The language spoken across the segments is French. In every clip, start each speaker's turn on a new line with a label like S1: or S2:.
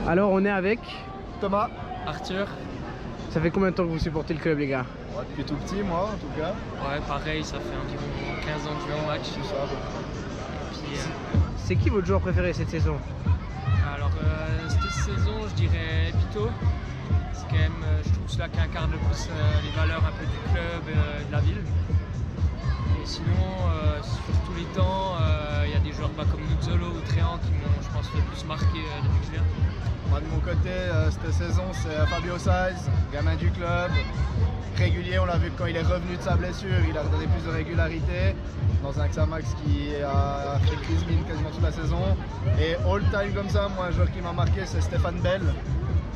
S1: Alors on est avec
S2: Thomas.
S3: Arthur.
S1: Ça fait combien de temps que vous supportez le club, les gars?
S2: Ouais, depuis tout petit, moi en tout cas.
S3: Ouais, pareil, ça fait environ 15 ans que je vais en match.
S2: C'est ça.
S3: Et puis,
S1: C'est qui votre joueur préféré cette saison?
S3: alors, cette saison, je dirais Pito. C'est quand même, je trouve, celui qui incarne le plus les valeurs un peu du club, de la ville. Et sinon, sur tous les temps, il y a des joueurs comme Nuzzolo ou Tréant qui m'ont, je pense, le plus marqué depuis que je viens.
S2: Moi de mon côté, cette saison, c'est Fabio Saiz, gamin du club, régulier. On l'a vu quand il est revenu de sa blessure, il a redonné plus de régularité dans un Xamax qui a fait crise mine quasiment toute la saison. Et all time comme ça, moi un joueur qui m'a marqué, c'est Stéphane Bell.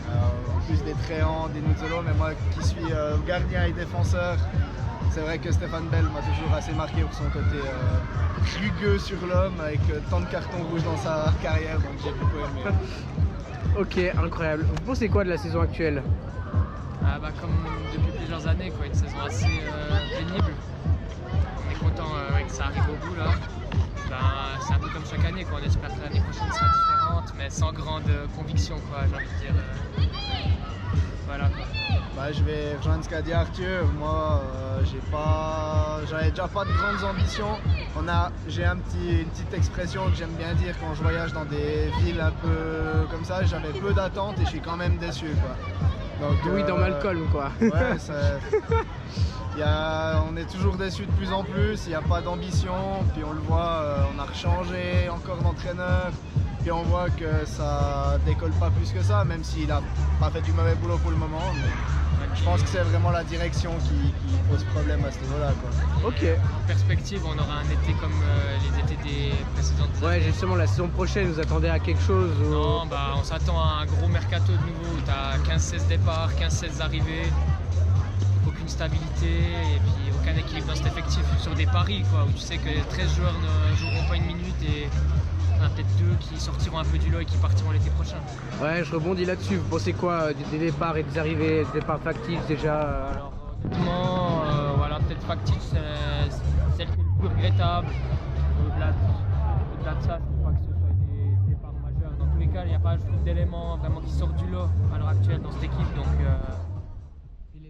S2: En plus des Tréants, des Nuzzolo, mais moi qui suis gardien et défenseur, c'est vrai que Stéphane Bell m'a toujours assez marqué pour son côté rugueux sur l'homme, avec tant de cartons rouges dans sa carrière, donc j'ai beaucoup aimé.
S1: Ok, incroyable. Vous pensez quoi de la saison actuelle?
S3: Comme depuis plusieurs années, quoi, une saison assez pénible. On est content que ça arrive au bout là. C'est un peu comme chaque année, quoi. On espère que l'année prochaine sera différente, mais sans grande conviction, quoi, j'ai envie de dire. Voilà, quoi.
S2: Je vais rejoindre ce qu'a dit Arthur. Moi, j'avais déjà pas de grandes ambitions. J'ai une petite expression que j'aime bien dire quand je voyage dans des villes un peu comme ça. J'avais peu d'attentes et je suis quand même déçu, quoi. Donc,
S1: oui, dans Malcolm, quoi.
S2: Ouais, on est toujours déçu de plus en plus. Il n'y a pas d'ambition. Puis on le voit, on a rechangé encore d'entraîneur. Puis on voit que ça décolle pas plus que ça, même s'il a pas fait du mauvais boulot pour le moment. Mais je pense que c'est vraiment la direction qui pose problème à ce niveau-là, quoi.
S1: Ok.
S3: En perspective, on aura un été comme les étés des précédentes années.
S1: Ouais, justement, la saison prochaine, vous attendez à quelque chose ou...
S3: Non, on s'attend à un gros mercato de nouveau où tu as 15-16 départs, 15-16 arrivées, aucune stabilité et puis aucun équilibre dans cet effectif sur des paris, quoi, où tu sais que 13 joueurs ne joueront pas une minute et il y en a peut-être 2 qui sortiront un peu du lot et qui partiront l'été prochain.
S1: Ouais, je rebondis là-dessus. Vous pensez quoi des départs et des arrivées, des départs factices déjà?
S3: Alors honnêtement, voilà, peut-être factice, c'est celle qui est le plus regrettable. Au-delà de ça, je ne trouve pas que ce soit des départs majeurs. Dans tous les cas, il n'y a pas, je trouve, d'éléments vraiment qui sortent du lot à l'heure actuelle dans cette équipe. Donc,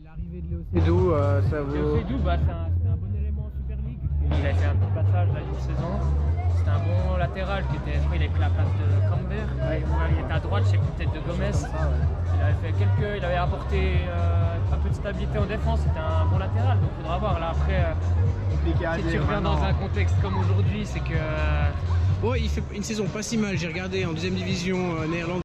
S1: l'arrivée de Léo Sédou, ça vous...
S3: Léo Sédou, c'est un bon élément en Super League. Il a fait un petit passage là, une saison. C'était un bon latéral qui était, je crois, il avait pris la place de Camber. Ouais. Il était à droite, je sais plus, peut-être de Gomez. Il avait apporté un peu de stabilité en défense. C'était un bon latéral, donc il faudra voir. Là après, si tu reviens dans un contexte comme aujourd'hui, c'est que.
S1: Bon, il fait une saison pas si mal. J'ai regardé en deuxième division néerlandaise.